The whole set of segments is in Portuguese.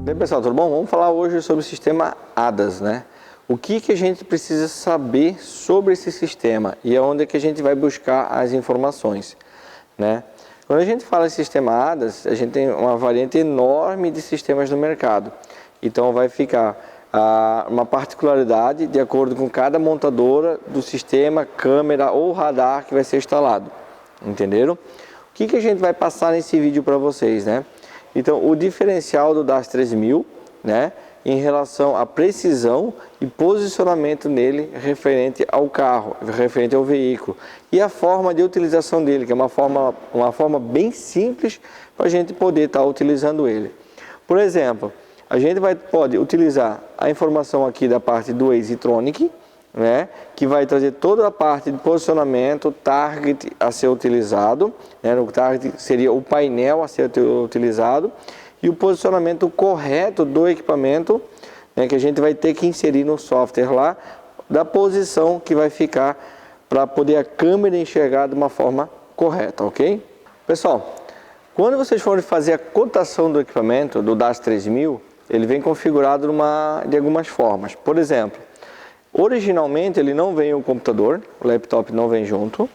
Bem, pessoal, tudo bom? Vamos falar hoje sobre o sistema ADAS, né? O que a gente precisa saber sobre esse sistema e aonde é que a gente vai buscar as informações, né? Quando a gente fala em sistema ADAS, a gente tem uma variante enorme de sistemas no mercado. Então vai ficar uma particularidade de acordo com cada montadora do sistema, câmera ou radar que vai ser instalado. Entenderam? O que a gente vai passar nesse vídeo para vocês, né? Então, o diferencial do DAS 3000, né, em relação à precisão e posicionamento nele referente ao carro, referente ao veículo. E a forma de utilização dele, que é uma forma bem simples para a gente poder estar utilizando ele. Por exemplo, a gente pode utilizar a informação aqui da parte do EasyTronic, né, que vai trazer toda a parte de posicionamento, target a ser utilizado, né, o target seria o painel a ser utilizado, e o posicionamento correto do equipamento, né, que a gente vai ter que inserir no software lá, da posição que vai ficar para poder a câmera enxergar de uma forma correta, ok? Pessoal, quando vocês forem fazer a cotação do equipamento, do DAS 3000, ele vem configurado de algumas formas. Por exemplo, originalmente ele não vem o computador, o laptop não vem junto.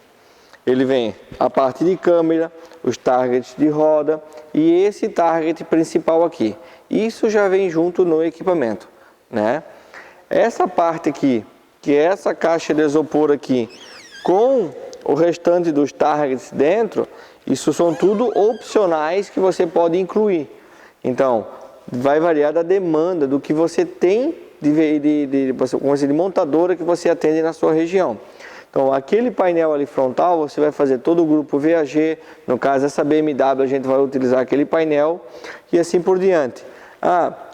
Ele vem a parte de câmera, os targets de roda e esse target principal aqui. Isso já vem junto no equipamento, né? Essa parte aqui, que é essa caixa de isopor aqui, com o restante dos targets dentro, isso são tudo opcionais que você pode incluir. Então, vai variar da demanda do que você tem de montadora que você atende na sua região. Então, aquele painel ali frontal, você vai fazer todo o grupo VAG, no caso essa BMW, a gente vai utilizar aquele painel e assim por diante.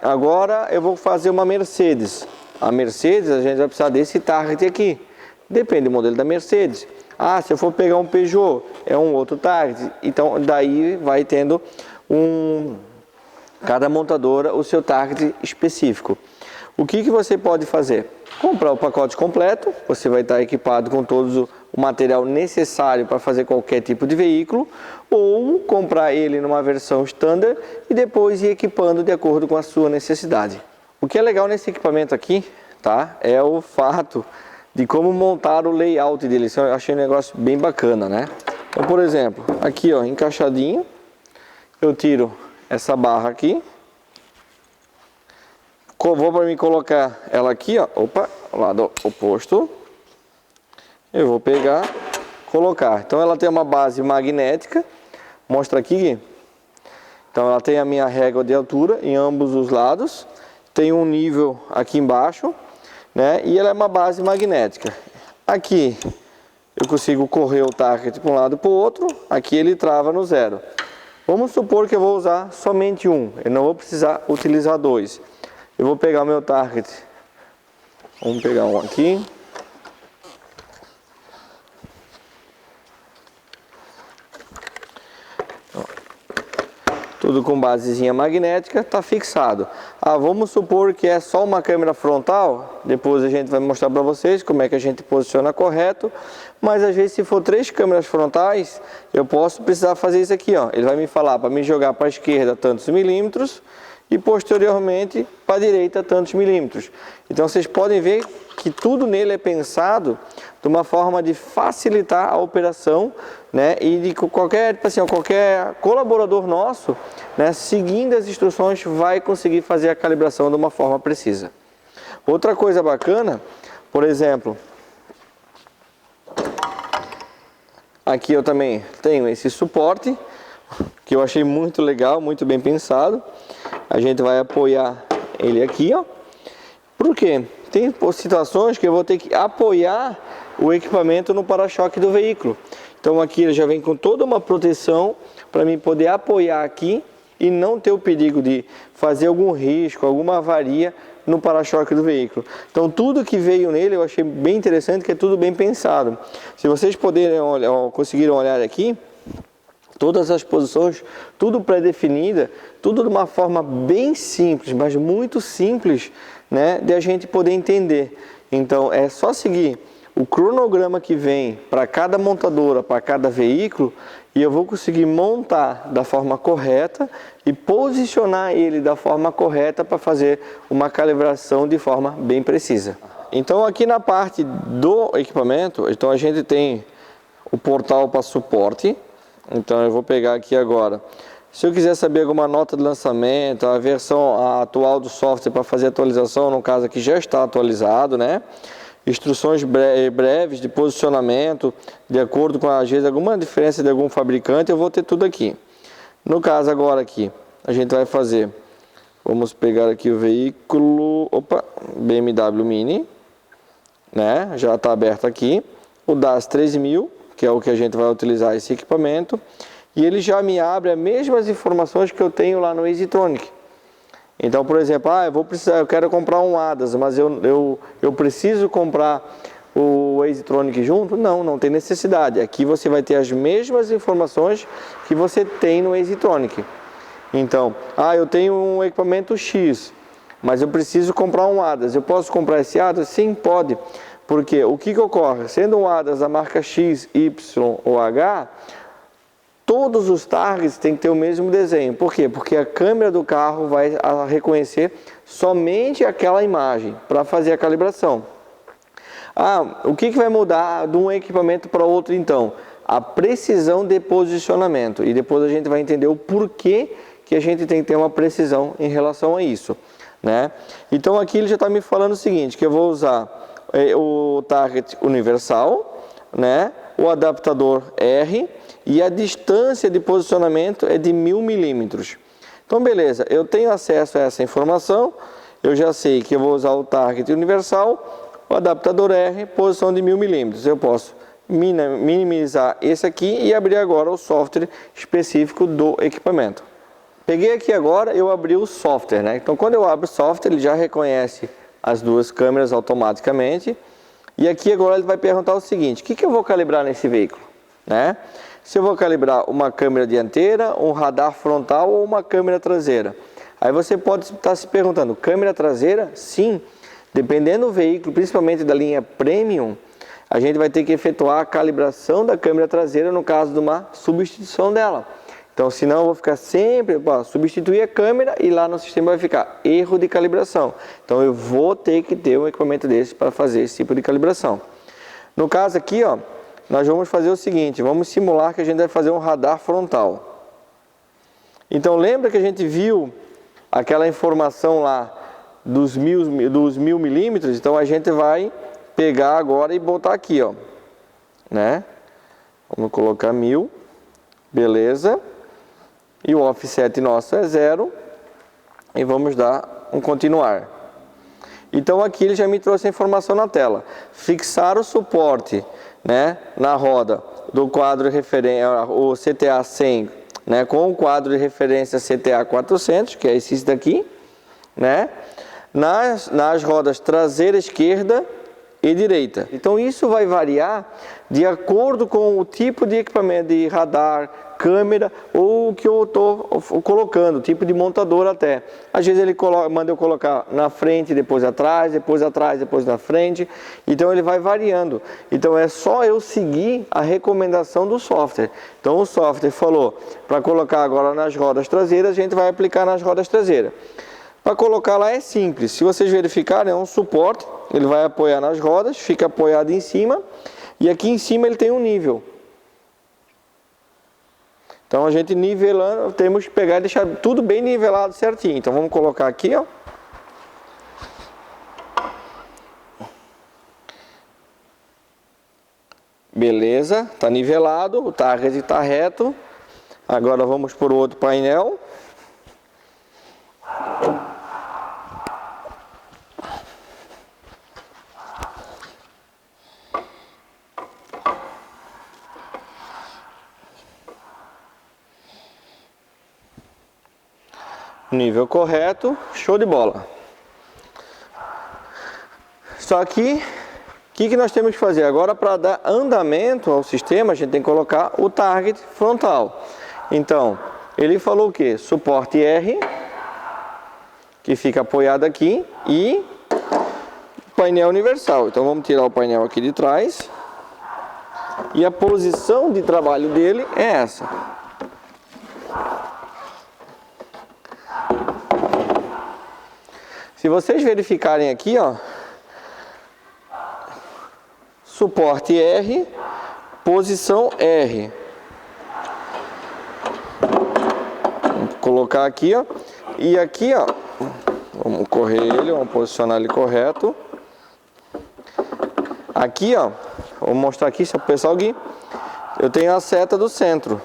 Agora eu vou fazer uma Mercedes. A Mercedes, a gente vai precisar desse target aqui. Depende do modelo da Mercedes. Se eu for pegar um Peugeot, é um outro target. Então, daí vai tendo cada montadora o seu target específico. O que você pode fazer? Comprar o pacote completo, você vai estar equipado com todo o material necessário para fazer qualquer tipo de veículo, ou comprar ele numa versão standard e depois ir equipando de acordo com a sua necessidade. O que é legal nesse equipamento aqui, tá? É o fato de como montar o layout dele. Isso eu achei um negócio bem bacana, né? Então, por exemplo, aqui ó, encaixadinho, eu tiro essa barra aqui. Vou para mim colocar ela aqui, ó, lado oposto. Eu vou pegar, colocar. Então ela tem uma base magnética, mostra aqui. Então ela tem a minha régua de altura em ambos os lados, tem um nível aqui embaixo, né? E ela é uma base magnética. Aqui eu consigo correr o target para um lado e para o outro, aqui ele trava no zero. Vamos supor que eu vou usar somente um, eu não vou precisar utilizar dois. Eu vou pegar o meu target, vamos pegar um aqui. Tudo com basezinha magnética, está fixado. Vamos supor que é só uma câmera frontal, depois a gente vai mostrar para vocês como é que a gente posiciona correto. Mas às vezes se for 3 câmeras frontais, eu posso precisar fazer isso aqui, ó. Ele vai me falar para me jogar para a esquerda tantos milímetros, e posteriormente para a direita tantos milímetros. Então vocês podem ver que tudo nele é pensado de uma forma de facilitar a operação, né? E de qualquer colaborador nosso, né, seguindo as instruções, vai conseguir fazer a calibração de uma forma precisa. Outra coisa bacana, por exemplo, aqui eu também tenho esse suporte, que eu achei muito legal, muito bem pensado. A gente vai apoiar ele aqui, ó. Por quê? Tem situações que eu vou ter que apoiar o equipamento no para-choque do veículo. Então aqui ele já vem com toda uma proteção para mim poder apoiar aqui e não ter o perigo de fazer algum risco, alguma avaria no para-choque do veículo. Então tudo que veio nele eu achei bem interessante, que é tudo bem pensado. Se vocês conseguiram olhar aqui, todas as posições, tudo pré-definida, tudo de uma forma bem simples, mas muito simples, né, de a gente poder entender. Então é só seguir o cronograma que vem para cada montadora, para cada veículo, e eu vou conseguir montar da forma correta e posicionar ele da forma correta para fazer uma calibração de forma bem precisa. Então aqui na parte do equipamento, então a gente tem o portal para suporte. Então eu vou pegar aqui agora. Se eu quiser saber alguma nota de lançamento, a versão atual do software para fazer atualização, no caso aqui já está atualizado, né? Instruções breves de posicionamento, de acordo com às vezes alguma diferença de algum fabricante, eu vou ter tudo aqui. No caso agora aqui, a gente vai fazer, vamos pegar aqui o veículo, BMW Mini, né? Já está aberto aqui, o DAS 13000, que é o que a gente vai utilizar esse equipamento, e ele já me abre as mesmas informações que eu tenho lá no EasyTronic. Então, por exemplo, eu quero comprar um ADAS, mas eu preciso comprar o EasyTronic junto? Não tem necessidade. Aqui você vai ter as mesmas informações que você tem no EasyTronic. Então, eu tenho um equipamento X, mas eu preciso comprar um ADAS. Eu posso comprar esse ADAS? Sim, pode. Porque o que ocorre? Sendo um ADAS da marca X, Y ou H, todos os targets têm que ter o mesmo desenho. Por quê? Porque a câmera do carro vai reconhecer somente aquela imagem para fazer a calibração. O que vai mudar de um equipamento para outro então? A precisão de posicionamento. E depois a gente vai entender o porquê que a gente tem que ter uma precisão em relação a isso, né? Então aqui ele já está me falando o seguinte, que eu vou usar o target universal, né? O adaptador R, e a distância de posicionamento é de 1000 milímetros. Então beleza, eu tenho acesso a essa informação, eu já sei que eu vou usar o target universal, o adaptador R, posição de 1000 milímetros. Eu posso minimizar esse aqui e abrir agora o software específico do equipamento. Peguei aqui agora, eu abri o software, né? Então quando eu abro o software, ele já reconhece as duas câmeras automaticamente. E aqui agora ele vai perguntar o seguinte, o que eu vou calibrar nesse veículo, né? Se eu vou calibrar uma câmera dianteira, um radar frontal ou uma câmera traseira. Aí você pode estar se perguntando, câmera traseira? Sim, dependendo do veículo, principalmente da linha Premium, a gente vai ter que efetuar a calibração da câmera traseira no caso de uma substituição dela. Então, senão eu vou ficar sempre, substituir a câmera e lá no sistema vai ficar erro de calibração. Então, eu vou ter que ter um equipamento desse para fazer esse tipo de calibração. No caso aqui, nós vamos fazer o seguinte, vamos simular que a gente vai fazer um radar frontal. Então, lembra que a gente viu aquela informação lá dos 1000 milímetros? Então, a gente vai pegar agora e botar aqui, né? Vamos colocar 1000, beleza. E o offset nosso é 0. E vamos dar um continuar. Então aqui ele já me trouxe a informação na tela. Fixar o suporte, né, na roda do quadro o CTA 100, né, com o quadro de referência CTA 400, que é esse daqui, né, nas rodas traseira esquerda e direita. Então isso vai variar de acordo com o tipo de equipamento, de radar, câmera ou o que eu estou colocando, tipo de montador até. Às vezes ele manda eu colocar na frente, depois atrás, depois na frente. Então ele vai variando. Então é só eu seguir a recomendação do software. Então o software falou para colocar agora nas rodas traseiras, a gente vai aplicar nas rodas traseiras. Para colocar lá é simples. Se vocês verificarem, é um suporte. Ele vai apoiar nas rodas, fica apoiado em cima. E aqui em cima ele tem um nível. Então a gente nivelando, temos que pegar e deixar tudo bem nivelado certinho. Então vamos colocar aqui, Beleza, está nivelado, o target está reto. Agora vamos para o outro painel. Nível correto, show de bola. Só que, o que nós temos que fazer? Agora, para dar andamento ao sistema, a gente tem que colocar o target frontal. Então, ele falou o que? Suporte R, que fica apoiado aqui, e painel universal. Então, vamos tirar o painel aqui de trás. e a posição de trabalho dele é essa. Se vocês verificarem aqui, ó, suporte R, posição R. Vou colocar aqui, ó, e aqui, ó, vamos correr ele, vamos posicionar ele correto. Aqui, ó, vou mostrar aqui para o pessoal aqui, eu tenho a seta do centro,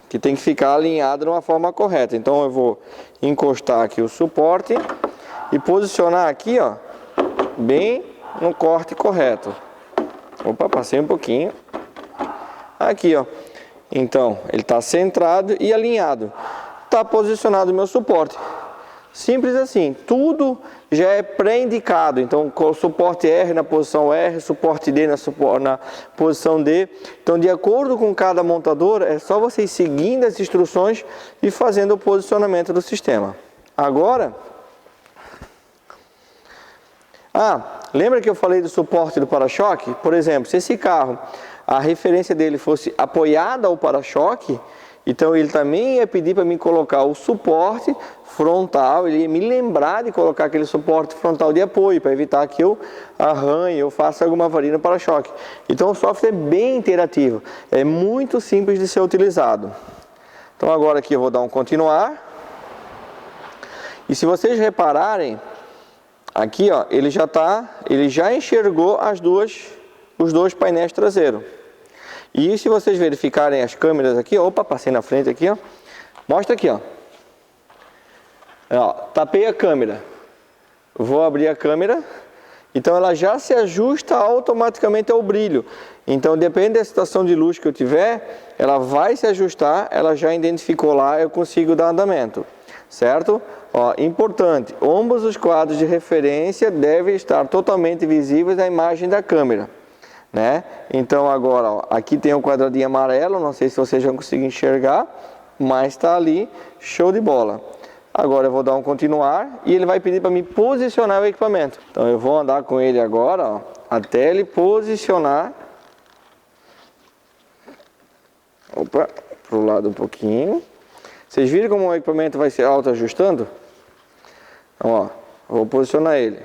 que tem que ficar alinhada de uma forma correta. Então eu vou encostar aqui o suporte e posicionar aqui, ó, bem no corte correto. Opa, passei um pouquinho. Aqui, ó. Então, ele está centrado e alinhado. Está posicionado o meu suporte. Simples assim. Tudo já é pré-indicado. Então, o suporte R na posição R, suporte D na posição D. Então, de acordo com cada montadora, é só vocês seguindo as instruções e fazendo o posicionamento do sistema. Agora... lembra que eu falei do suporte do para-choque? Por exemplo, se esse carro, a referência dele fosse apoiada ao para-choque, então ele também ia pedir para mim colocar o suporte frontal, ele ia me lembrar de colocar aquele suporte frontal de apoio, para evitar que eu arranhe ou faça alguma avaria no para-choque. Então o software é bem interativo, é muito simples de ser utilizado. Então agora aqui eu vou dar um continuar. E se vocês repararem, aqui, ó, ele já enxergou os dois painéis traseiros. E se vocês verificarem as câmeras aqui, opa, passei na frente aqui, ó. Mostra aqui, ó. Tapei a câmera. Vou abrir a câmera. Então ela já se ajusta automaticamente ao brilho. Então depende da situação de luz que eu tiver, ela vai se ajustar, ela já identificou lá, eu consigo dar andamento. Certo? Ó, importante, ambos os quadros de referência devem estar totalmente visíveis na imagem da câmera, né? Então agora, ó, aqui tem um quadradinho amarelo, não sei se vocês vão conseguir enxergar, mas está ali, show de bola. Agora eu vou dar um continuar e ele vai pedir para me posicionar o equipamento. Então eu vou andar com ele agora, ó, até ele posicionar. Opa, para o lado um pouquinho. Vocês viram como o equipamento vai se auto-ajustando? Então, ó, vou posicionar ele.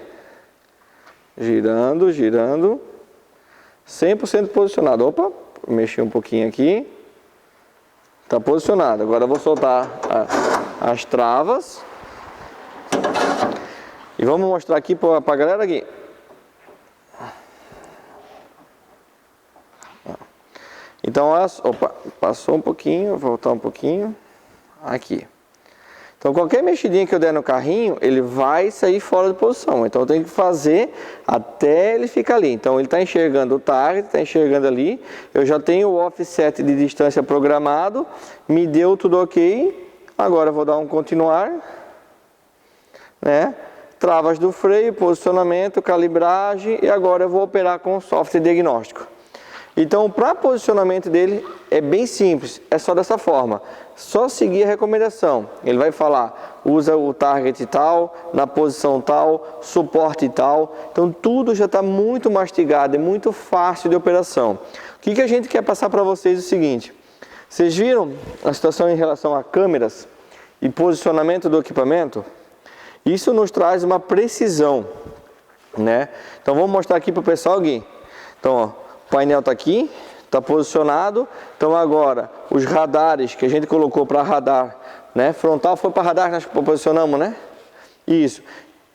Girando, girando. 100% posicionado. Opa, mexi um pouquinho aqui. Está posicionado. Agora eu vou soltar as travas. E vamos mostrar aqui para a galera aqui. Então, opa, passou um pouquinho, vou voltar um pouquinho. Aqui. Então qualquer mexidinha que eu der no carrinho, ele vai sair fora de posição. Então eu tenho que fazer até ele ficar ali. Então ele está enxergando o target, está enxergando ali. Eu já tenho o offset de distância programado. Me deu tudo ok. Agora eu vou dar um continuar. Né? Travas do freio, posicionamento, calibragem. E agora eu vou operar com o software diagnóstico. Então, para posicionamento dele é bem simples, é só dessa forma. Só seguir a recomendação. Ele vai falar, usa o target tal, na posição tal, suporte tal. Então, tudo já está muito mastigado, é muito fácil de operação. O que a gente quer passar para vocês é o seguinte. Vocês viram a situação em relação a câmeras e posicionamento do equipamento? Isso nos traz uma precisão, né? Então, vamos mostrar aqui para o pessoal aqui. Então, ó. O painel está aqui, está posicionado. Então agora, os radares que a gente colocou para radar, né? Frontal foi para radar, nós posicionamos, né? Isso.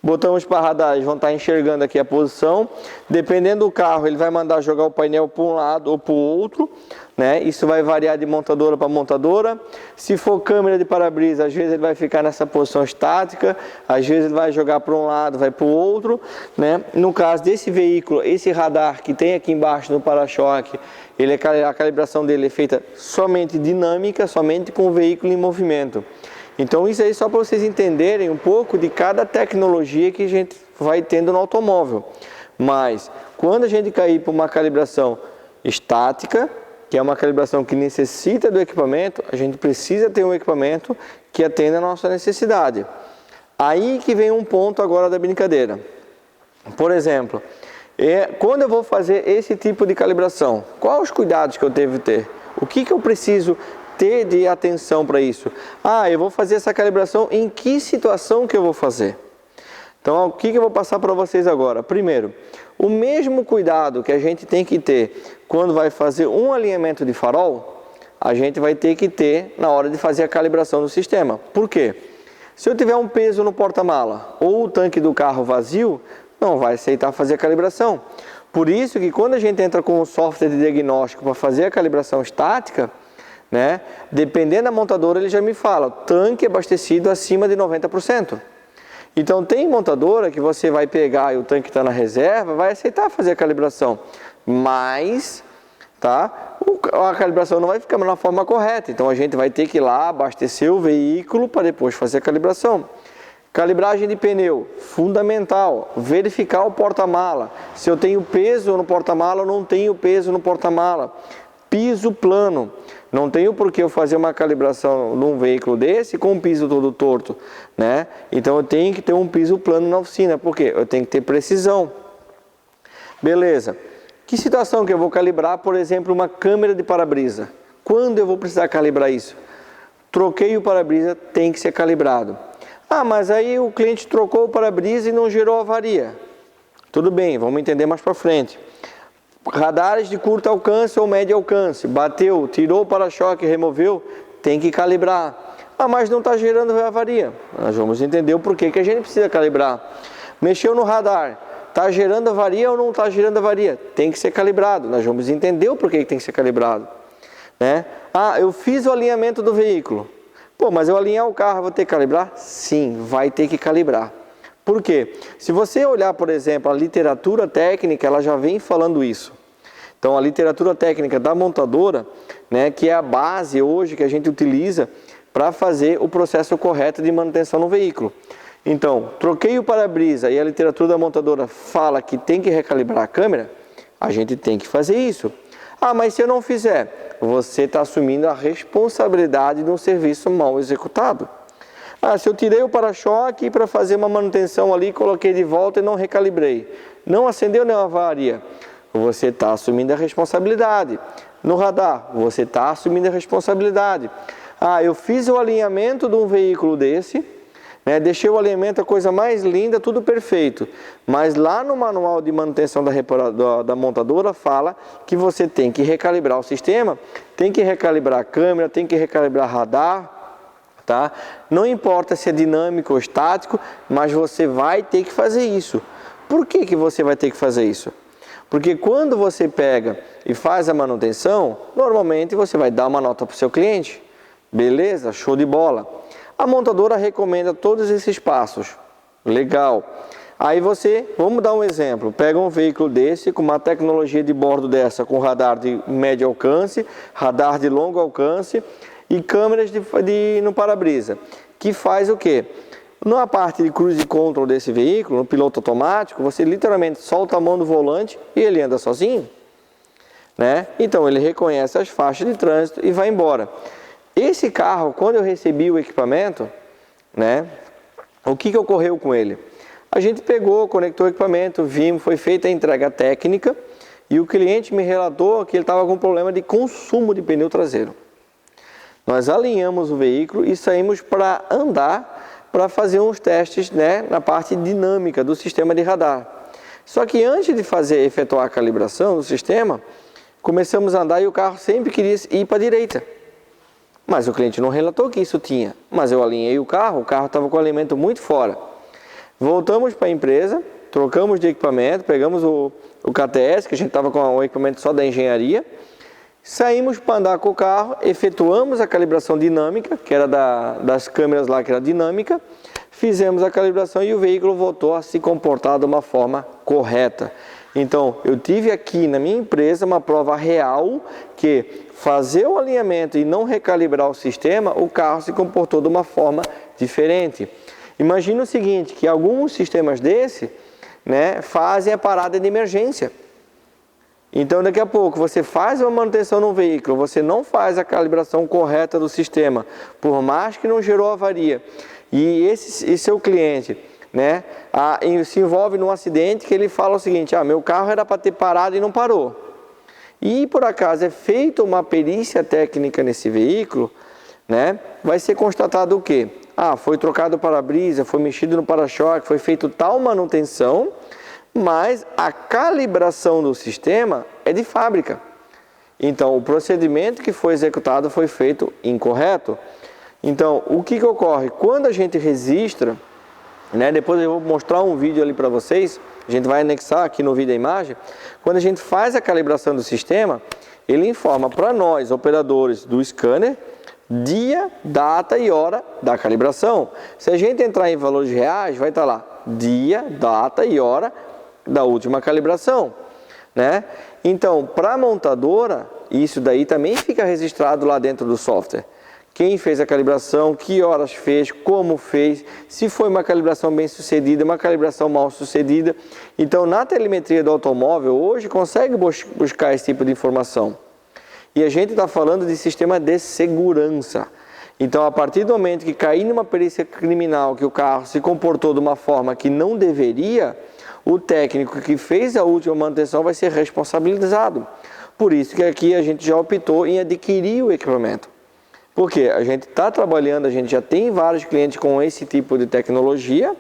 Botamos para radar, eles vão estar enxergando aqui a posição. Dependendo do carro, ele vai mandar jogar o painel para um lado ou para o outro, né? Isso vai variar de montadora para montadora. Se for câmera de para-brisa, às vezes ele vai ficar nessa posição estática, às vezes ele vai jogar para um lado, vai para o outro, né? No caso desse veículo, esse radar que tem aqui embaixo no para-choque, a calibração dele é feita somente dinâmica, somente com o veículo em movimento. Então isso aí só para vocês entenderem um pouco de cada tecnologia que a gente vai tendo no automóvel. Mas quando a gente cair para uma calibração estática, que é uma calibração que necessita do equipamento, a gente precisa ter um equipamento que atenda a nossa necessidade. Aí que vem um ponto agora da brincadeira. Por exemplo, Quando eu vou fazer esse tipo de calibração, quais os cuidados que eu devo ter? O que eu preciso ter de atenção para isso? Eu vou fazer essa calibração, em que situação que eu vou fazer? Então, o que eu vou passar para vocês agora? Primeiro, o mesmo cuidado que a gente tem que ter quando vai fazer um alinhamento de farol, a gente vai ter que ter na hora de fazer a calibração do sistema. Por quê? Se eu tiver um peso no porta-mala ou o tanque do carro vazio, não vai aceitar fazer a calibração. Por isso que quando a gente entra com um software de diagnóstico para fazer a calibração estática, né, dependendo da montadora, ele já me fala, tanque abastecido acima de 90%. Então tem montadora que você vai pegar e o tanque está na reserva, vai aceitar fazer a calibração, mas a calibração não vai ficar na forma correta. Então a gente vai ter que ir lá abastecer o veículo para depois fazer a calibração. Calibragem de pneu, fundamental, verificar o porta-mala, se eu tenho peso no porta-mala ou não tenho peso no porta-mala. Piso plano, não tenho por que eu fazer uma calibração num veículo desse com um piso todo torto, né? Então eu tenho que ter um piso plano na oficina, porque eu tenho que ter precisão. Beleza, que situação que eu vou calibrar, por exemplo, uma câmera de para-brisa? Quando eu vou precisar calibrar isso? Troquei o para-brisa, tem que ser calibrado. Mas aí o cliente trocou o para-brisa e não gerou avaria. Tudo bem, vamos entender mais para frente. Radares de curto alcance ou médio alcance, bateu, tirou o para-choque, removeu, tem que calibrar. Mas não está gerando avaria. Nós vamos entender o porquê que a gente precisa calibrar. Mexeu no radar, está gerando avaria ou não está gerando avaria? Tem que ser calibrado. Nós vamos entender o porquê que tem que ser calibrado, né? Eu fiz o alinhamento do veículo. Mas eu alinhar o carro, vou ter que calibrar? Sim, vai ter que calibrar. Por quê? Se você olhar, por exemplo, a literatura técnica, ela já vem falando isso. Então, a literatura técnica da montadora, né, que é a base hoje que a gente utiliza para fazer o processo correto de manutenção no veículo. Então, troquei o para-brisa e a literatura da montadora fala que tem que recalibrar a câmera, a gente tem que fazer isso. Mas se eu não fizer, você está assumindo a responsabilidade de um serviço mal executado. Se eu tirei o para-choque para fazer uma manutenção ali, coloquei de volta e não recalibrei, não acendeu nenhuma avaria, você está assumindo a responsabilidade. No radar, você está assumindo a responsabilidade. Eu fiz o alinhamento de um veículo desse, né, deixei o alinhamento a coisa mais linda, tudo perfeito, mas lá no manual de manutenção da montadora fala que você tem que recalibrar o sistema, tem que recalibrar a câmera, tem que recalibrar radar, tá? Não importa se é dinâmico ou estático, mas você vai ter que fazer isso. Por que você vai ter que fazer isso? Porque quando você pega e faz a manutenção, normalmente você vai dar uma nota para o seu cliente. Beleza? Show de bola. A montadora recomenda todos esses passos. Legal. Aí vamos dar um exemplo, pega um veículo desse, com uma tecnologia de bordo dessa, com radar de médio alcance, radar de longo alcance e câmeras no para-brisa, que faz o quê? Na parte de cruise control desse veículo, no piloto automático, você literalmente solta a mão do volante e ele anda sozinho, né? Então ele reconhece as faixas de trânsito e vai embora. Esse carro, quando eu recebi o equipamento, né, o que ocorreu com ele? A gente pegou, conectou o equipamento, vimos, foi feita a entrega técnica e o cliente me relatou que ele estava com problema de consumo de pneu traseiro. Nós alinhamos o veículo e saímos para andar, para fazer uns testes, né, na parte dinâmica do sistema de radar. Só que antes de efetuar a calibração do sistema, começamos a andar e o carro sempre queria ir para a direita. Mas o cliente não relatou que isso tinha. Mas eu alinhei o carro estava com o alinhamento muito fora. Voltamos para a empresa, trocamos de equipamento, pegamos o KTS, que a gente estava com o equipamento só da engenharia, saímos para andar com o carro, efetuamos a calibração dinâmica, que era das câmeras lá, que era dinâmica, fizemos a calibração e o veículo voltou a se comportar de uma forma correta. Então, eu tive aqui na minha empresa uma prova real que fazer o alinhamento e não recalibrar o sistema, o carro se comportou de uma forma diferente. Imagina o seguinte, que alguns sistemas desse, né, fazem a parada de emergência. Então, daqui a pouco, você faz uma manutenção no veículo, você não faz a calibração correta do sistema, por mais que não gerou avaria, e esse seu cliente né, se envolve num acidente que ele fala o seguinte: meu carro era para ter parado e não parou. E por acaso é feita uma perícia técnica nesse veículo, né, vai ser constatado o quê? Foi trocado o para-brisa, foi mexido no para-choque, foi feito tal manutenção, mas a calibração do sistema é de fábrica. Então, o procedimento que foi executado foi feito incorreto. Então, o que ocorre? Quando a gente registra, né, depois eu vou mostrar um vídeo ali para vocês, a gente vai anexar aqui no vídeo a imagem. Quando a gente faz a calibração do sistema, ele informa para nós, operadores do scanner, dia, data e hora da calibração. Se a gente entrar em valores reais, vai estar lá dia, data e hora da última calibração, né? Então, para a montadora, isso daí também fica registrado lá dentro do software. Quem fez a calibração, que horas fez, como fez, se foi uma calibração bem sucedida, uma calibração mal sucedida. Então, na telemetria do automóvel, hoje consegue buscar esse tipo de informação. E a gente está falando de sistema de segurança. Então, a partir do momento que cair numa perícia criminal, que o carro se comportou de uma forma que não deveria, o técnico que fez a última manutenção vai ser responsabilizado. Por isso que aqui a gente já optou em adquirir o equipamento. Porque a gente está trabalhando, a gente já tem vários clientes com esse tipo de tecnologia,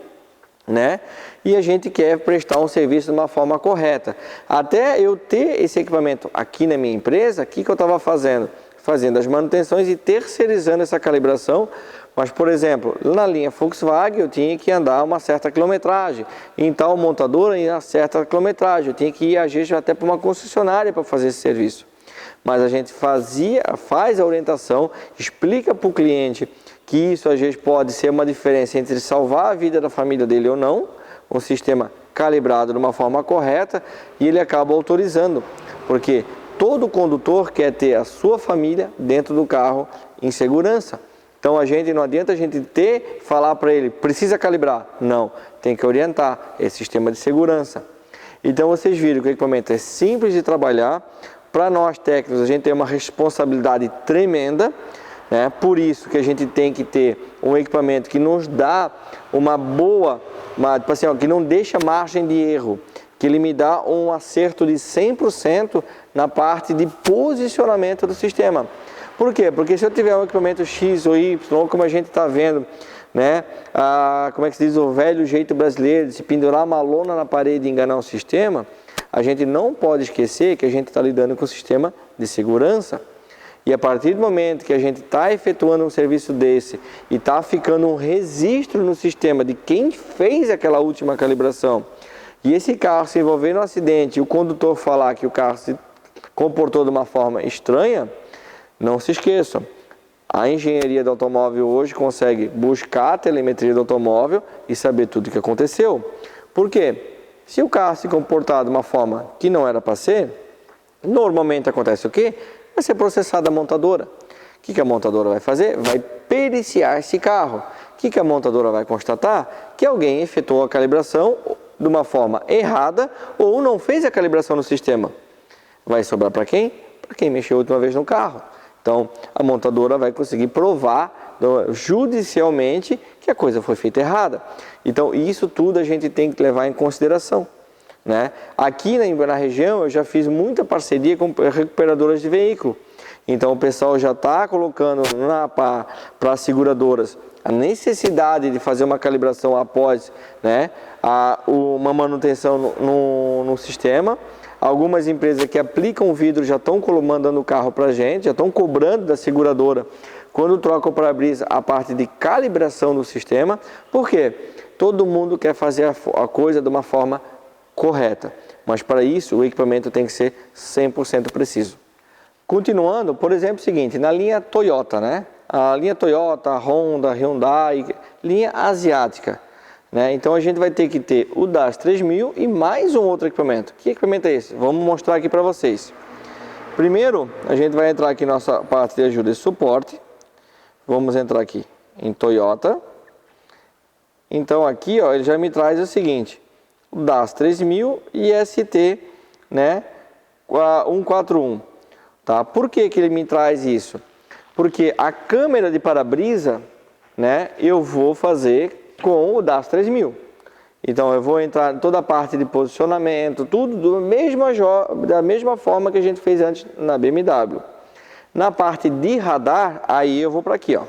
né? E a gente quer prestar um serviço de uma forma correta. Até eu ter esse equipamento aqui na minha empresa, o que eu estava fazendo? Fazendo as manutenções e terceirizando essa calibração. Mas, por exemplo, na linha Volkswagen eu tinha que andar uma certa quilometragem, em tal montadora em uma certa quilometragem, eu tinha que ir às vezes até para uma concessionária para fazer esse serviço. Mas a gente faz a orientação, explica para o cliente que isso às vezes pode ser uma diferença entre salvar a vida da família dele ou não, um sistema calibrado de uma forma correta, e ele acaba autorizando, porque todo condutor quer ter a sua família dentro do carro em segurança. Então não adianta a gente falar para ele, precisa calibrar. Não, tem que orientar, é sistema de segurança. Então vocês viram que o equipamento é simples de trabalhar. Para nós técnicos, a gente tem uma responsabilidade tremenda, né? Por isso que a gente tem que ter um equipamento que nos dá uma boa, que não deixa margem de erro, que ele me dá um acerto de 100% na parte de posicionamento do sistema. Por quê? Porque se eu tiver um equipamento X ou Y, como a gente está vendo, né? Como é que se diz, o velho jeito brasileiro de se pendurar uma lona na parede e enganar o sistema, a gente não pode esquecer que a gente está lidando com o sistema de segurança. E a partir do momento que a gente está efetuando um serviço desse e está ficando um registro no sistema de quem fez aquela última calibração, e esse carro se envolver no acidente e o condutor falar que o carro se comportou de uma forma estranha, não se esqueçam, a engenharia do automóvel hoje consegue buscar a telemetria do automóvel e saber tudo o que aconteceu. Por quê? Se o carro se comportar de uma forma que não era para ser, normalmente acontece o quê? Vai ser processada a montadora. O que a montadora vai fazer? Vai periciar esse carro. O que a montadora vai constatar? Que alguém efetuou a calibração de uma forma errada ou não fez a calibração no sistema. Vai sobrar para quem? Para quem mexeu a última vez no carro. Então, a montadora vai conseguir provar judicialmente que a coisa foi feita errada. Então, isso tudo a gente tem que levar em consideração, né? Aqui na região eu já fiz muita parceria com recuperadoras de veículo. Então, o pessoal já está colocando para as seguradoras a necessidade de fazer uma calibração após, né, uma manutenção no sistema. Algumas empresas que aplicam o vidro já estão mandando o carro para a gente, já estão cobrando da seguradora quando troca o para-brisa a parte de calibração do sistema. Por quê? Todo mundo quer fazer a coisa de uma forma correta, mas para isso o equipamento tem que ser 100% preciso. Continuando, por exemplo, o seguinte, na linha Toyota, né? A linha Toyota, Honda, Hyundai, linha asiática, né? Então a gente vai ter que ter o DAS 3000 e mais um outro equipamento. Que equipamento é esse? Vamos mostrar aqui para vocês. Primeiro, a gente vai entrar aqui na nossa parte de ajuda e suporte. Vamos entrar aqui em Toyota. Então aqui, ó, ele já me traz o seguinte, o DAS 3000 e ST, né, 141. Tá? Por que ele me traz isso? Porque a câmera de para-brisa, né, eu vou fazer com o DAS 3000. Então eu vou entrar em toda a parte de posicionamento, tudo da mesma forma que a gente fez antes na BMW. Na parte de radar, aí eu vou para aqui, ó.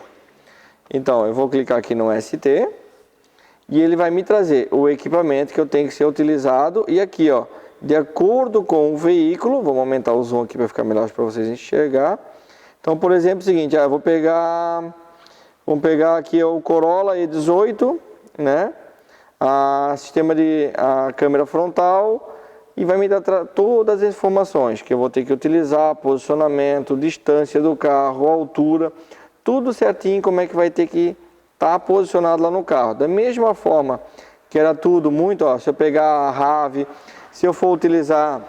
Então eu vou clicar aqui no ST e ele vai me trazer o equipamento que eu tenho que ser utilizado e aqui, ó, de acordo com o veículo, vamos aumentar o zoom aqui para ficar melhor para vocês enxergar. Então, por exemplo, é o seguinte, eu vamos pegar aqui o Corolla E18, né? A câmera frontal e vai me dar todas as informações que eu vou ter que utilizar, posicionamento, distância do carro, altura, tudo certinho como é que vai ter que estar posicionado lá no carro. Da mesma forma que era tudo muito, ó, se eu pegar a RAV, se eu for utilizar,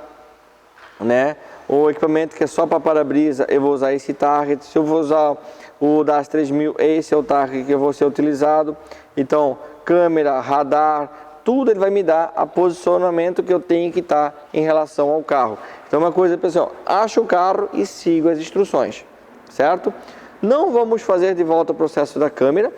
né, o equipamento que é só para para-brisa, eu vou usar esse target. Se eu vou usar o DAS 3000, esse é o target que vai ser utilizado. Então, câmera, radar, tudo ele vai me dar o posicionamento que eu tenho que estar em relação ao carro. Então, uma coisa, pessoal, acho o carro e sigo as instruções, certo? Não vamos fazer de volta o processo da câmera,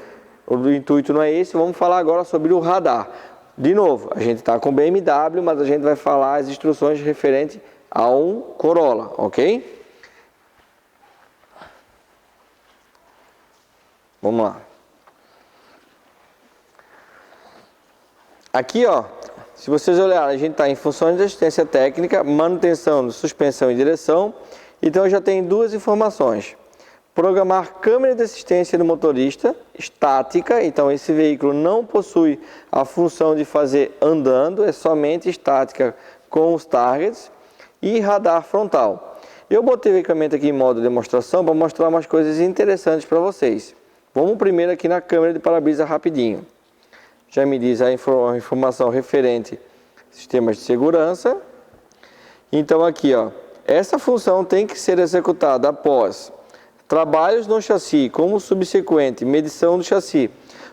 o intuito não é esse, vamos falar agora sobre o radar. De novo, a gente está com BMW, mas a gente vai falar as instruções referentes a um Corolla, ok? Vamos lá. Aqui, ó, se vocês olharem, a gente está em funções de assistência técnica, manutenção de suspensão e direção. Então, eu já tenho duas informações. Programar câmera de assistência do motorista, estática. Então, esse veículo não possui a função de fazer andando, é somente estática com os targets. E radar frontal. Eu botei o equipamento aqui em modo demonstração para mostrar umas coisas interessantes para vocês. Vamos primeiro aqui na câmera de para-brisa rapidinho. Já me diz a informação referente a sistemas de segurança. Então aqui, ó, essa função tem que ser executada após trabalhos no chassi, como subsequente, medição do chassi.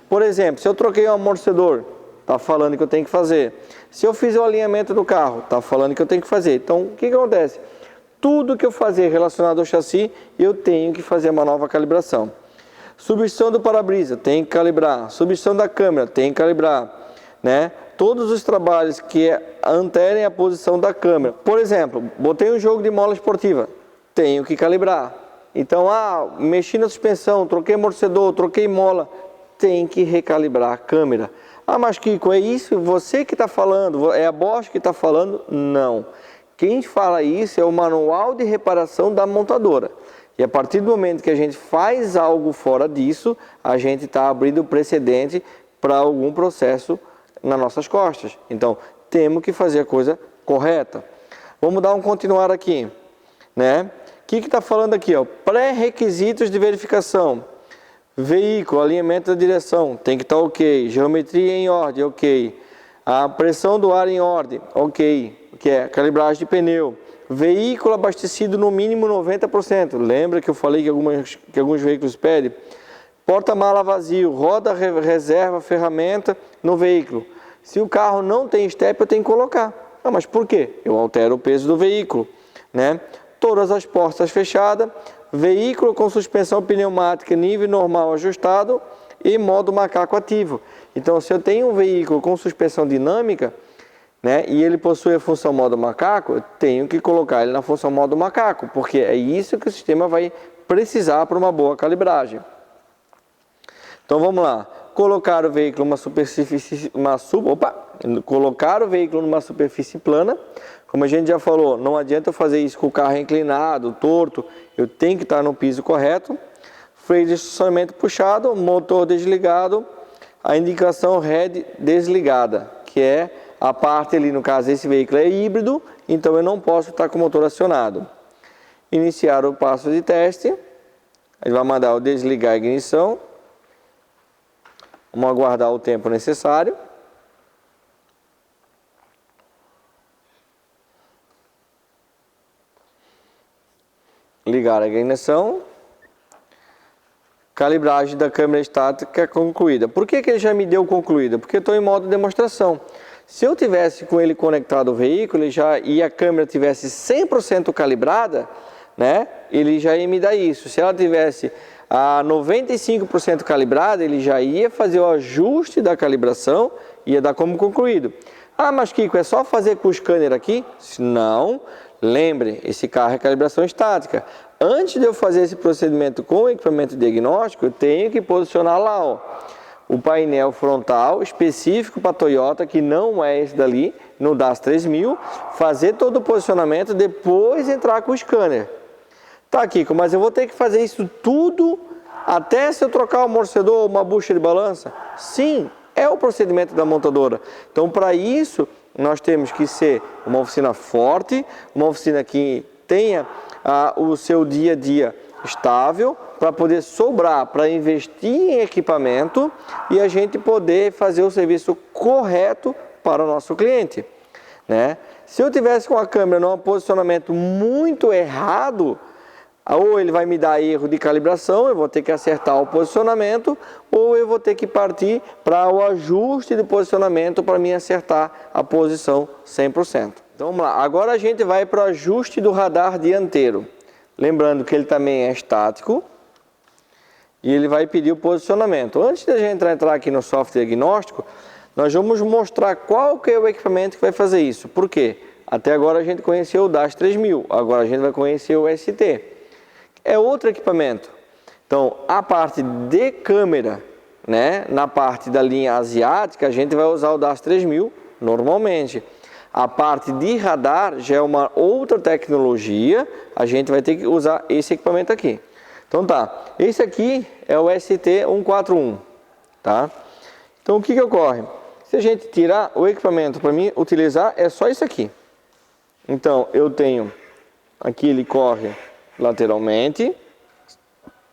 Por exemplo, se eu troquei um amortecedor, está falando que eu tenho que fazer. Se eu fiz o alinhamento do carro, está falando que eu tenho que fazer. Então, o que acontece? Tudo que eu fazer relacionado ao chassi, eu tenho que fazer uma nova calibração. Substituição do para-brisa, tem que calibrar. Substituição da câmera, tem que calibrar, né? Todos os trabalhos que alterem a posição da câmera. Por exemplo, botei um jogo de mola esportiva, tenho que calibrar. Então, mexi na suspensão, troquei amortecedor, troquei mola, tem que recalibrar a câmera. Mas Kiko, é isso? Você que está falando? É a Bosch que está falando? Não. Quem fala isso é o manual de reparação da montadora. E a partir do momento que a gente faz algo fora disso, a gente está abrindo precedente para algum processo nas nossas costas. Então, temos que fazer a coisa correta. Vamos dar um continuar aqui, né? O que está falando aqui? Pré-requisitos de verificação. Veículo, alinhamento da direção, tem que estar ok. Geometria em ordem, ok. A pressão do ar em ordem, ok. Que é calibragem de pneu. Veículo abastecido no mínimo 90%. Lembra que eu falei que alguns veículos pedem? Porta-mala vazio, roda reserva, ferramenta no veículo. Se o carro não tem step, eu tenho que colocar. Mas por quê? Eu altero o peso do veículo, né? Todas as portas fechadas. Veículo com suspensão pneumática nível normal ajustado e modo macaco ativo. Então, se eu tenho um veículo com suspensão dinâmica, né, e ele possui a função modo macaco, eu tenho que colocar ele na função modo macaco, porque é isso que o sistema vai precisar para uma boa calibragem. Então, vamos lá. Colocar o veículo numa superfície plana. Como a gente já falou, não adianta eu fazer isso com o carro inclinado, torto, eu tenho que estar no piso correto. Freio de estacionamento puxado, motor desligado, a indicação LED desligada, que é a parte ali, no caso esse veículo é híbrido, então eu não posso estar com o motor acionado. Iniciar o passo de teste, ele vai mandar eu desligar a ignição, vamos aguardar o tempo necessário. Ligar a ignição. Calibragem da câmera estática concluída. Por que ele já me deu concluída? Porque eu estou em modo demonstração. Se eu tivesse com ele conectado ao veículo e a câmera tivesse 100% calibrada, né, ele já ia me dar isso. Se ela tivesse a 95% calibrada, ele já ia fazer o ajuste da calibração ia dar como concluído. Ah, mas Kiko, é só fazer com o scanner aqui? Não, lembre, esse carro é calibração estática. Antes de eu fazer esse procedimento com o equipamento diagnóstico, eu tenho que posicionar lá, ó, o painel frontal específico para Toyota, que não é esse dali, no DAS 3000, fazer todo o posicionamento, depois entrar com o scanner. Tá, Kiko, mas eu vou ter que fazer isso tudo até se eu trocar o amortecedor ou uma bucha de balança? Sim, é o procedimento da montadora. Então, para isso, nós temos que ser uma oficina forte, uma oficina que tenha o seu dia a dia estável, para poder sobrar, para investir em equipamento e a gente poder fazer o serviço correto para o nosso cliente, né? Se eu tivesse com a câmera num posicionamento muito errado, ou ele vai me dar erro de calibração, eu vou ter que acertar o posicionamento, ou eu vou ter que partir para o ajuste de posicionamento para me acertar a posição 100%. Então vamos lá, agora a gente vai para o ajuste do radar dianteiro. Lembrando que ele também é estático e ele vai pedir o posicionamento. Antes de a gente entrar aqui no software diagnóstico, nós vamos mostrar qual que é o equipamento que vai fazer isso. Por quê? Até agora a gente conheceu o DAS 3000, agora a gente vai conhecer o ST. É outro equipamento. Então, a parte de câmera, né, na parte da linha asiática, a gente vai usar o DAS 3000 normalmente. A parte de radar já é uma outra tecnologia, a gente vai ter que usar esse equipamento aqui. Então tá, esse aqui é o ST141, tá? Então o que ocorre? Se a gente tirar o equipamento para mim utilizar, é só isso aqui. Então eu tenho, aqui ele corre lateralmente,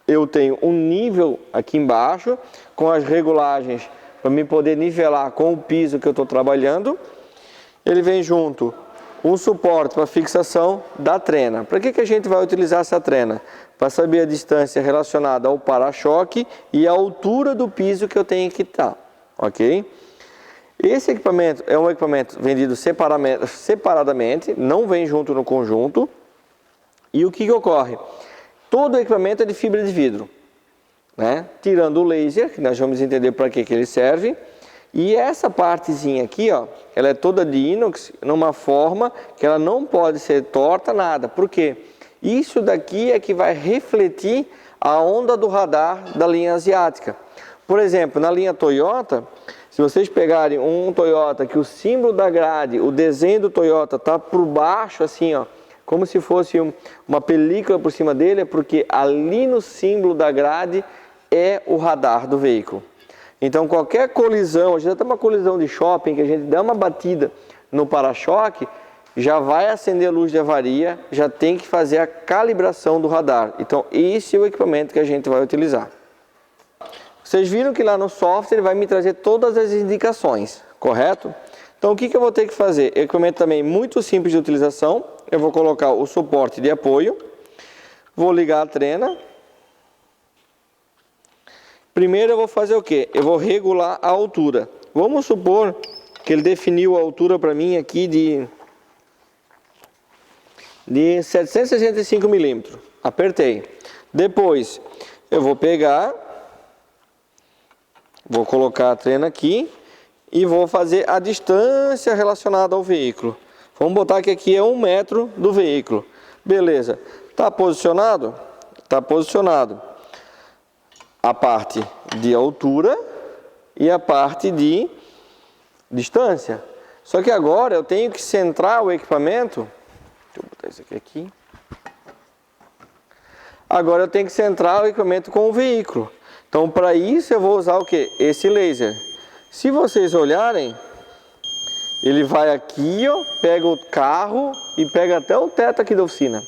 eu tenho um nível aqui embaixo, com as regulagens para me poder nivelar com o piso que eu estou trabalhando. Ele vem junto um suporte para fixação da trena. Para que a gente vai utilizar essa trena? Para saber a distância relacionada ao para-choque e a altura do piso que eu tenho que estar, ok? Esse equipamento é um equipamento vendido separadamente, não vem junto no conjunto. E o que ocorre? Todo o equipamento é de fibra de vidro, né? Tirando o laser, que nós vamos entender para que ele serve. E essa partezinha aqui, ó, ela é toda de inox, numa forma que ela não pode ser torta, nada. Por quê? Isso daqui é que vai refletir a onda do radar da linha asiática. Por exemplo, na linha Toyota, se vocês pegarem um Toyota que o símbolo da grade, o desenho do Toyota está por baixo, assim, ó, como se fosse uma película por cima dele, é porque ali no símbolo da grade é o radar do veículo. Então qualquer colisão, já tem uma colisão de shopping, que a gente dá uma batida no para-choque, já vai acender a luz de avaria, já tem que fazer a calibração do radar. Então esse é o equipamento que a gente vai utilizar. Vocês viram que lá no software ele vai me trazer todas as indicações, correto? Então o que eu vou ter que fazer? Equipamento também muito simples de utilização. Eu vou colocar o suporte de apoio, vou ligar a trena. Primeiro eu vou fazer o quê? Eu vou regular a altura. Vamos supor que ele definiu a altura para mim aqui de 765 milímetros. Apertei. Depois eu vou pegar, vou colocar a trena aqui e vou fazer a distância relacionada ao veículo. Vamos botar que aqui é 1 metro do veículo. Beleza. Está posicionado? Está posicionado. A parte de altura e a parte de distância. Só que agora eu tenho que centrar o equipamento. Deixa eu botar isso aqui. Agora eu tenho que centrar o equipamento com o veículo. Então para isso eu vou usar o que? Esse laser. Se vocês olharem, ele vai aqui, ó, pega o carro e pega até o teto aqui da oficina.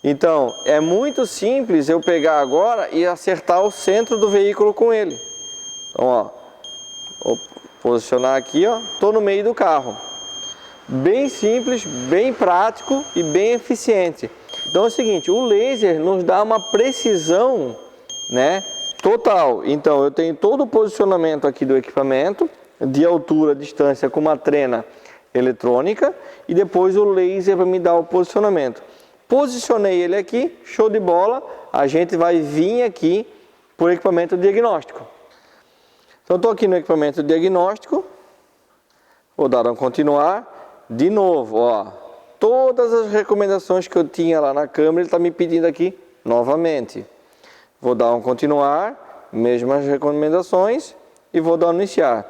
Então, é muito simples eu pegar agora e acertar o centro do veículo com ele. Então, ó, vou posicionar aqui, ó, tô no meio do carro. Bem simples, bem prático e bem eficiente. Então é o seguinte, o laser nos dá uma precisão, né, total. Então, eu tenho todo o posicionamento aqui do equipamento, de altura, distância, com uma trena eletrônica, e depois o laser vai me dar o posicionamento. Posicionei ele aqui, show de bola, a gente vai vir aqui para o equipamento diagnóstico. Então estou aqui no equipamento diagnóstico, Vou dar um continuar. De novo, ó, todas as recomendações que eu tinha lá na câmera, ele está me pedindo aqui novamente. Vou dar um continuar, mesmas recomendações e vou dar um iniciar.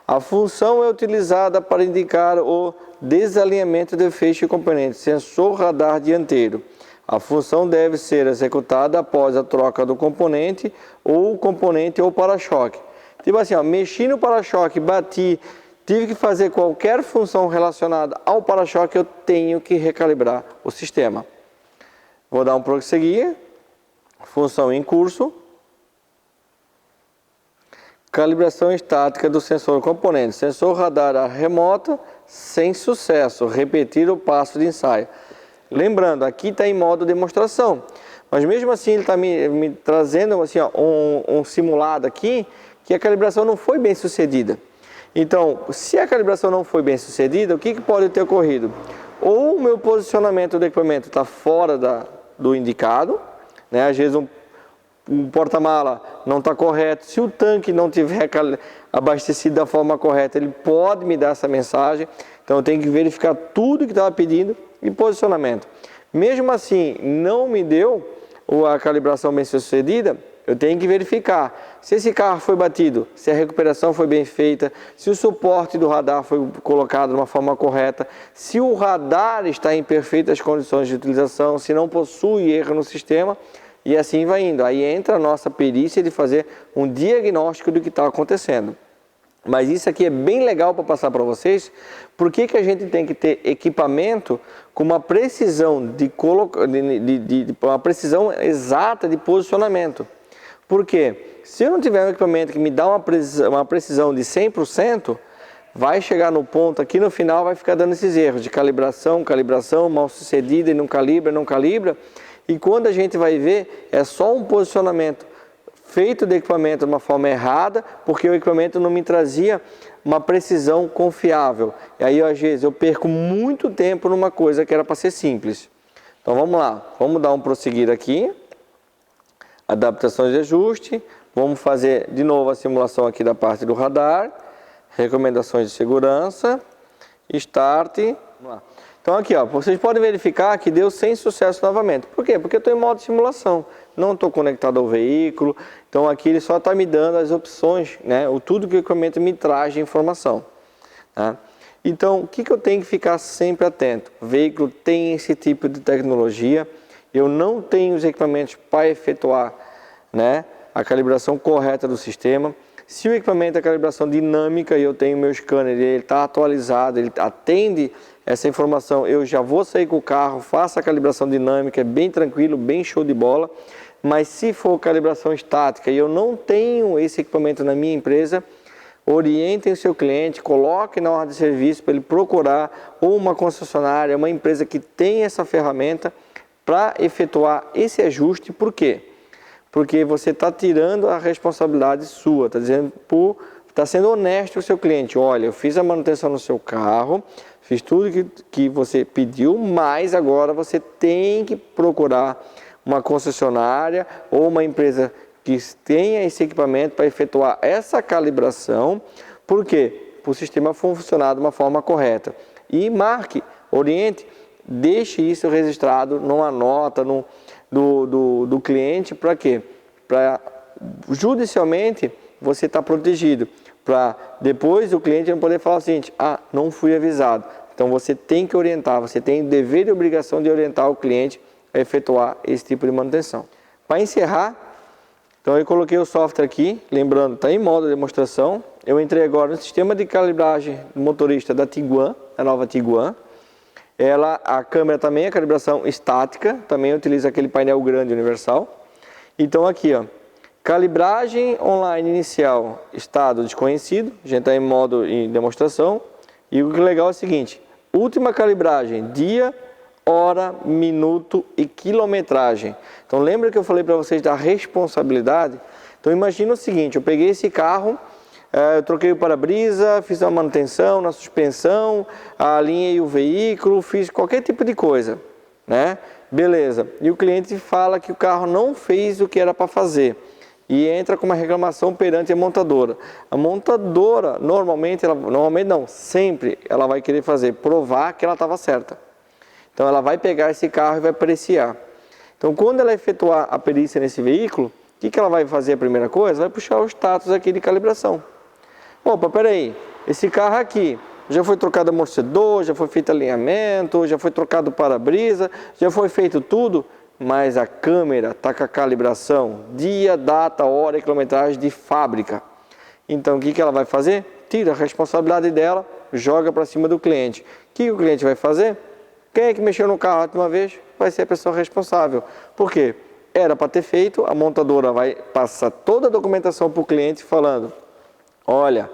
A função é utilizada para indicar o desalinhamento de feixe e componente, sensor radar dianteiro. A função deve ser executada após a troca do componente ou para-choque. Tipo assim, ó, mexi no para-choque, bati, tive que fazer qualquer função relacionada ao para-choque, eu tenho que recalibrar o sistema. Vou dar um prosseguir. Função em curso. Calibração estática do sensor componente. Sensor radar remota, sem sucesso. Repetir o passo de ensaio. Lembrando, aqui está em modo demonstração. Mas mesmo assim, ele está me trazendo assim, ó, um simulado aqui, que a calibração não foi bem sucedida. Então, se a calibração não foi bem sucedida, o que pode ter ocorrido? Ou o meu posicionamento do equipamento está fora do indicado, né? Às vezes um porta-mala não está correto. Se o tanque não tiver abastecido da forma correta, ele pode me dar essa mensagem. Então eu tenho que verificar tudo que estava pedindo e posicionamento. Mesmo assim, não me deu a calibração bem sucedida, eu tenho que verificar se esse carro foi batido, se a recuperação foi bem feita, se o suporte do radar foi colocado de uma forma correta, se o radar está em perfeitas condições de utilização, se não possui erro no sistema, e assim vai indo. Aí entra a nossa perícia de fazer um diagnóstico do que está acontecendo. Mas isso aqui é bem legal para passar para vocês. Por que a gente tem que ter equipamento com uma precisão uma precisão exata de posicionamento? Porque se eu não tiver um equipamento que me dá uma precisão de 100%, vai chegar no ponto aqui no final, vai ficar dando esses erros de calibração mal sucedida e não calibra. E quando a gente vai ver, é só um posicionamento feito do equipamento de uma forma errada, porque o equipamento não me trazia uma precisão confiável. E aí, às vezes, eu perco muito tempo numa coisa que era para ser simples. Então, vamos lá. Vamos dar um prosseguir aqui. Adaptações de ajuste. Vamos fazer, de novo, a simulação aqui da parte do radar. Recomendações de segurança. Start. Vamos lá. Então aqui, ó, vocês podem verificar que deu sem sucesso novamente. Por quê? Porque eu estou em modo simulação, não estou conectado ao veículo. Então aqui ele só está me dando as opções, né? Tudo que o equipamento me traz de informação. Tá? Então o que eu tenho que ficar sempre atento? O veículo tem esse tipo de tecnologia, eu não tenho os equipamentos para efetuar, né, a calibração correta do sistema. Se o equipamento é calibração dinâmica e eu tenho meu scanner e ele está atualizado, ele atende essa informação, eu já vou sair com o carro, faço a calibração dinâmica, é bem tranquilo, bem show de bola. Mas se for calibração estática e eu não tenho esse equipamento na minha empresa, orientem o seu cliente, coloque na ordem de serviço para ele procurar ou uma concessionária, uma empresa que tem essa ferramenta para efetuar esse ajuste. Por quê? Porque você está tirando a responsabilidade sua, está sendo honesto com o seu cliente. Olha, eu fiz a manutenção no seu carro, fiz tudo que você pediu, mas agora você tem que procurar uma concessionária ou uma empresa que tenha esse equipamento para efetuar essa calibração. Por quê? Para o sistema funcionar de uma forma correta. E marque, oriente, deixe isso registrado numa nota do cliente. Para quê? Para judicialmente você estar protegido. Para depois o cliente não poder falar o seguinte: ah, não fui avisado. Então você tem que orientar, você tem o dever e obrigação de orientar o cliente a efetuar esse tipo de manutenção. Para encerrar, então eu coloquei o software aqui, lembrando, está em modo de demonstração. Eu entrei agora no sistema de calibragem do motorista da Tiguan, a nova Tiguan. A câmera também é calibração estática, também utiliza aquele painel grande universal. Então aqui, ó, calibragem online inicial, estado desconhecido, a gente está em modo de demonstração. E o que é legal é o seguinte: última calibragem, dia, hora, minuto e quilometragem. Então lembra que eu falei para vocês da responsabilidade? Então imagina o seguinte: eu peguei esse carro, eu troquei o para-brisa, fiz uma manutenção na suspensão, alinhei o veículo, fiz qualquer tipo de coisa, né? Beleza. E o cliente fala que o carro não fez o que era para fazer. e entra com uma reclamação perante a montadora. A montadora, normalmente não, sempre ela vai querer provar que ela estava certa. Então ela vai pegar esse carro e vai periciar. Então quando ela efetuar a perícia nesse veículo, o que ela vai fazer a primeira coisa? Vai puxar o status aqui de calibração. Opa, peraí, esse carro aqui já foi trocado amortecedor, já foi feito alinhamento, já foi trocado para-brisa, já foi feito tudo, mas a câmera está com a calibração, dia, data, hora e quilometragem de fábrica. Então o que ela vai fazer? Tira a responsabilidade dela, joga para cima do cliente. O que o cliente vai fazer? Quem é que mexeu no carro a última vez? Vai ser a pessoa responsável. Por quê? Era para ter feito, a montadora vai passar toda a documentação para o cliente falando: olha,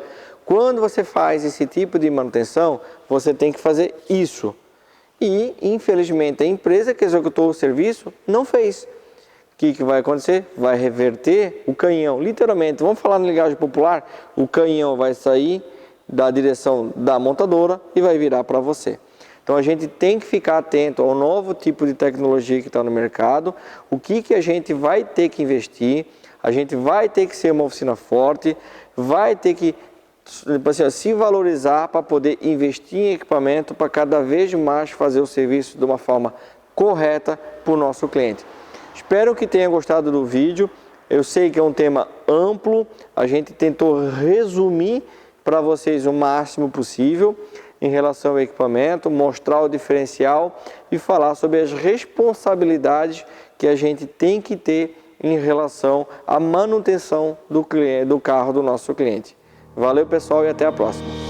quando você faz esse tipo de manutenção, você tem que fazer isso. E, infelizmente, a empresa que executou o serviço não fez. O que vai acontecer? Vai reverter o canhão. Literalmente, vamos falar na linguagem popular, o canhão vai sair da direção da montadora e vai virar para você. Então a gente tem que ficar atento ao novo tipo de tecnologia que está no mercado, o que a gente vai ter que investir, a gente vai ter que ser uma oficina forte, vai ter que se valorizar para poder investir em equipamento para cada vez mais fazer o serviço de uma forma correta para o nosso cliente. Espero que tenha gostado do vídeo. Eu sei que é um tema amplo, a gente tentou resumir para vocês o máximo possível em relação ao equipamento, mostrar o diferencial e falar sobre as responsabilidades que a gente tem que ter em relação à manutenção do carro do nosso cliente. Valeu, pessoal, e até a próxima.